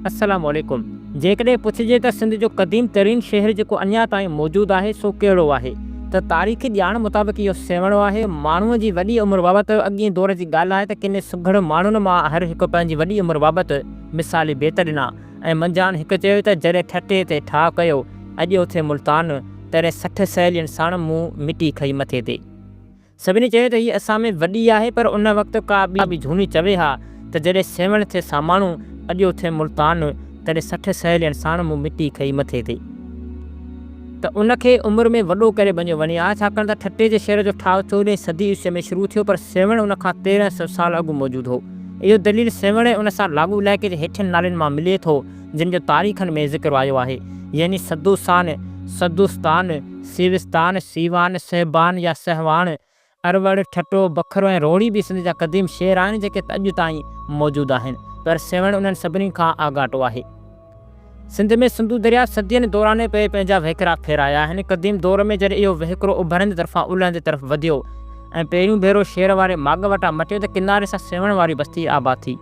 अस्सलाम वालेकुम। जेकॾहिं पुछिजे त सिंध जो क़दीम तरीन शहर जेको अञा ताईं मौजूदु आहे सो कहिड़ो आहे, त तारीख़ी ॼाण मुताबिक़ इहो सेवणो आहे। माण्हूअ जी वॾी उमिरि बाबति अॻिए दौर जी ॻाल्हि आहे त किन सुघड़ माण्हुनि मां हर हिकु पंहिंजी वॾी उमिरि बाबति मिसाली बेत ॾिना ऐं मंझान हिकु चयो त जॾहिं ठटे ते ठा कयो अॼु उथे मुल्तान तॾहिं 60 सहेलियुनि साण मूं मिटी खई मथे ते। सभिनी चयो त हीअ असां में वॾी आहे, पर उन वक़्तु का बि झूनी चवे हा त जॾहिं सेवण थिए सामाण्हू अॼु उथे मुल्तान तॾहिं 60 सहेलियुनि साण मूं मिटी खई मथे ते। त उनखे उमिरि में वॾो करे बणियो वञे हा, छाकाणि त ठटे जे शहर जो ठाव 14वीं सदी ईस्वी में शुरू थियो, पर सेवण उन खां 1300 साल अॻु मौजूदु हो। इहो दलील सेवण उन सां लागू इलाइक़े जे हेठियुनि नालनि मां मिले थो जिन जो तारीख़नि में ज़िक्र आयो आहे, यानी सदूसान, सदुस्तान, सीविस्तान, सीवान, सहबान या सहवान, अरवड़, ठटो, बखरो ऐं रोड़ी भी सिंध जा क़दीम शहर आहिनि जेके अॼु ताईं मौजूदु आहिनि, पर सेवण उन्हनि सभिनी खां आगाटो आहे। सिंध में सिंधु दरिया सदियुनि दौरान पंहिंजा वहिकिरा फेराया आहिनि। क़दीम दौर में जॾहिं इहो वहिकिरो उभरंदे तरफ़ां उलहंदे तरफ़ वधियो ऐं पहिरियों भेरो शहर वारे माॻ वटां मटियो त किनारे सां सेवण वारी बस्ती आबाद थी।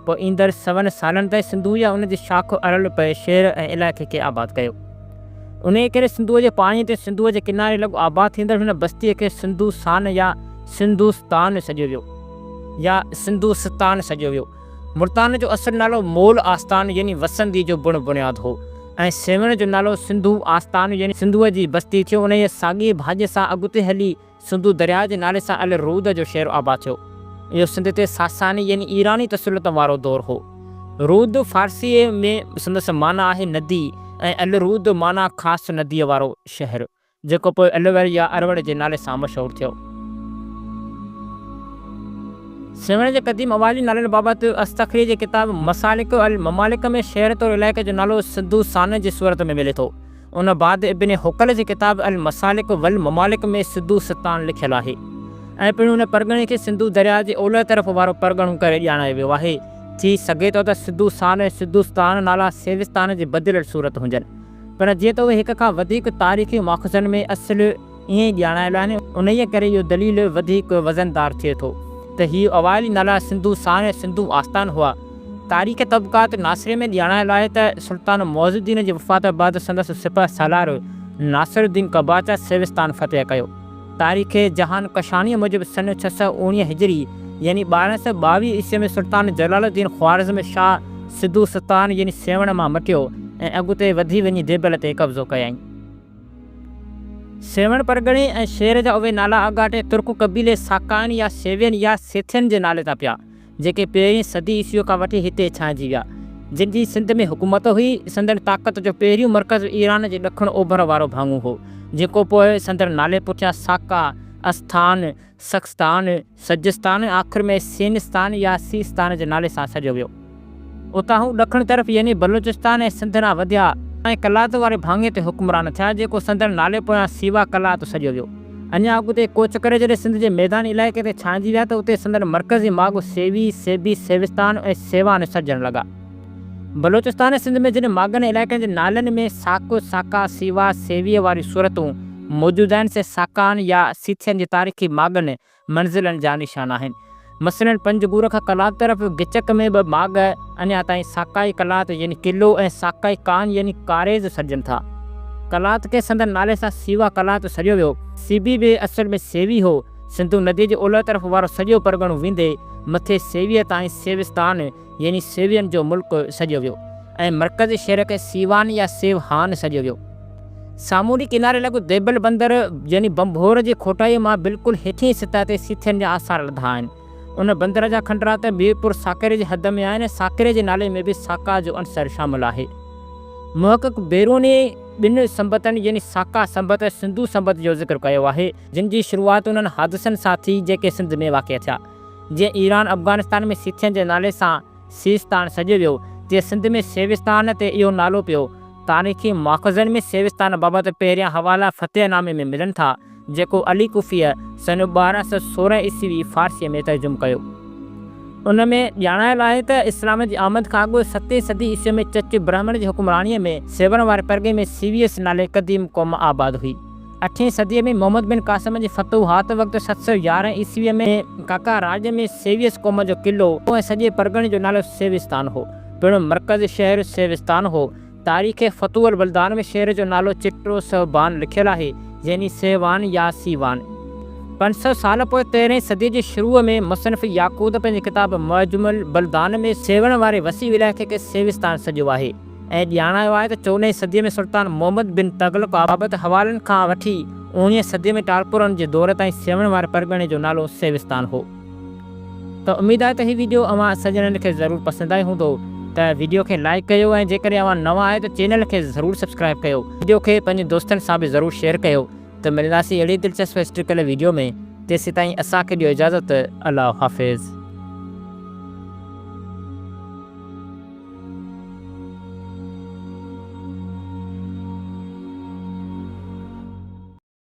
पोइ ईंदड़ 7 सालनि ताईं सिंधु या उन जी शाख अरल पए शहर ऐं इलाइक़े खे आबाद कयो। उन करे सिंधुअ जे पाणी ते सिंधुअ जे किनारे लॻो आबाद थींदड़ हिन बस्तीअ खे सिंधुसान या सिंधुस्तान सॾियो वियो या सिंधुस्तान सॾियो वियो। मुल्तान जो असुलु नालो मोल आस्तान यानी वसंदी जो बुण बुनियादु हो ऐं सेवण जो नालो सिंधु आस्तान यानी सिंधुअ जी बस्ती थियो। उन जे साॻिए भाॼे सां अॻिते हली सिंधु दरिया जे नाले सां अल रूद जो शहर आबाद थियो। इहो सिंध ते सासानी यानी ईरानी तसलुत वारो दौर हो। रूद फारसीअ में संदसि माना आहे नदी ऐं अल रूद माना ख़ासि नदीअ वारो शहर, जेको पोइ अलवर या अरवड़ जे नाले सां मशहूरु थियो। सेवण जे क़दीम अवाली नालनि बाबति अस्तखरी जी किताब मसालिक अल ममालिक में शहर तौर इलाइक़े जो नालो सिद्धूसान जी सूरत में मिले थो। उन बाद इब्न हुकल जी किताब अल मसालिक वल ममालिक में सिद्धूस्तान लिखियलु आहे ऐं पिणु उन परॻणे खे सिंधु दरिया जे ओलह तरफ़ वारो परॻणो करे ॼाणायो वियो आहे। थी सघे थो त सिद्धूसान ऐं सिद्धूस्तान नाला सेविस्तान जी बदिलियल सूरत हुजनि, पर जीअं त उहे हिक खां वधीक तारीख़ी माख़ज़नि में असुलु ईअं ई ॼाणायल आहिनि, उन करे इहो दलील वधीक वज़नदार थिए थो त हीअ अवाली नाला सिंधुसान ऐं सिंधु आस्तान हुआ। तारीख़ तबक़ात नासिरे में ॼाणायल आहे त सुल्तान मौज़ुद्दीन जी वफ़ात बैदि संदसि सिपह सालार नासिरुद्दीन कबाचा सेविस्तान फ़तह कयो। तारीख़ जहान कशानीअ मूजिबि सन 619 हिजरी यानी 1222 ईस्वी में सुल्तान जलालुद्दीन ख्वारिज़म शाह सिद्धूस्तान यानी सेवण मां मटियो ऐं अॻिते वधी वञी देबल ते कब्ज़ो कयईं। सेवण परॻणे ऐं शहर जा उहे नाला अॻाटे तुर्क क़बीले साकान या सेवियन या सेथियन जे नाले तां पिया, जेके 1वीं सदी ईस्वी खां वठी हिते छांइजी विया, जिन जी सिंध में हुकूमत हुई। संदन ताक़त जो पहिरियों मर्कज़ ईरान जे ॾखण ओभर वारो भाङो हो, जेको पोइ संदन नाले पुठियां साका, आस्थान, सख्स्तान, सजिस्तान, आख़िर में सीनिस्तान या सीस्तान जे नाले सां सॼियो वियो। उतां हू ॾखण तरफ़ यानी बलूचिस्तान ऐं सिंध ॾांहुं वधिया ऐं कलात वारे भाङे ते हुक्मरान थिया, जेको संदन नाले पोयां सीवा कलात सॼियो वियो। अञा अॻिते कोच करे जॾहिं सिंध जे मैदानी इलाइक़े ते छांइजी विया त उते संदन मर्कज़ी माॻु सेवी, सेबी, सेविस्तान ऐं सेवान सजण लॻा। बलूचिस्तान ऐं सिंध में जिन माॻनि इलाइक़नि जे नालनि में साक, साका, सीवा, सेवीअ वारी सूरतूं मौजूदु आहिनि, से साकान या सीथियन जी तारीख़ी माॻनि मंज़िलनि जा निशान आहिनि। मसलन पंजगूर खां कलात तरफ़ गिचक में 2 माॻ अञा ताईं साकाई कलात यानी किलो ऐं साकाई कान यानी कारेज़ सजनि था। कलात खे संदन नाले सां सीवा कलात सॼियो वियो। सीबी बि असल में सेवी हो। सिंधु नदी जे ओलह तरफ़ वारो सॼो परॻणो वेंदे मथे सेवीअ ताईं सेविस्तान यानी सेवियन जो मुल्क सॼियो वियो ऐं मर्कज़ी शहर खे सीवान या सेवहान सॼियो वियो। सामूंडी किनारे लॻो देबल बंदर यानी बंभोर जी खोटाईअ मां बिल्कुलु हेठीं सतह ते सीथियन जा आसार लधा आहिनि। उन बंदर जा खंडरात मीरपुर साकिरे जी हद में आहिनि। साकिरे जे नाले में बि साका जो अंसर शामिल आहे। मुहक़क़ बैरूनी 2 संबतनि यानी साका संबत ऐं सिंधु संबत जो ज़िक्र कयो आहे, जिन जी शुरूआत उन्हनि हादिसनि सां थी जेके सिंध में वाक़िअ थिया। जीअं ईरान अफ़गानिस्तान में सीथियन जे नाले सां सीस्तान सॼियो वियो, तीअं सिंध में सेविस्तान ते इहो नालो पियो। तारीख़ी माख़ज़नि में सेविस्तान बाबति पहिरियां हवाला फ़तहनामे में मिलनि था, जेको अली कुफ़ीअ सन 1216 ईस्वी फारसीअ में तर्जुम कयो। उन में ॼाणायल आहे त इस्लाम जी आमद खां अॻु 7वीं सदी ईस्वी में चच ब्राह्मण जी हुक्मरानीअ में सेवण वारे परॻे में सीवियस नाले क़दीम क़ौम आबाद हुई। 8वीं सदीअ में मोहम्मद बिन कासिम जी फतूहात वक़्तु 711 ईस्वीअ में काका राज में सेवियस क़ौम जो क़िलो ऐं सॼे परॻणे जो नालो सेविस्तान हो। पिणु मरकज़ी शहर सेविस्तान हो। तारीख़ फतुअल बलदान में शहर जो नालो चिट्रो सहबान लिखियलु आहे, यानी सेवान या सीवान। 500 साल पोइ 13वीं सदी जी शुरूअ में मुसनिफ़ याकूत पंहिंजी किताब मजमुल बलदान में सेवण वारे वसी इलाइक़े खे सेविस्तान सॾियो आहे ऐं ॼाणायो आहे त 14वीं सदीअ में सुल्तान मोहम्मद बिन तग़लक़ बाबति हवालनि खां वठी 19वीं सदीअ में टालपुरनि जे दौर ताईं सेवण वारे परगि॒णे जो नालो सेविस्तान हो। त उमेद आहे त हीउ वीडियो अवां सजणनि खे ज़रूरु पसंदि आयो हूंदो। त वीडियो खे लाइक कयो ऐं जेकॾहिं अवां नवां आहियो त चैनल खे ज़रूरु सब्सक्राइब कयो। वीडियो खे पंहिंजे दोस्तनि सां बि ज़रूरु शेयर कयो। त मिलंदासीं अहिड़ी दिलचस्प हिस्ट्रिकल वीडियो में। तेसिताईं असांखे ॾियो इजाज़त। अल्लाह हाफ़िज़।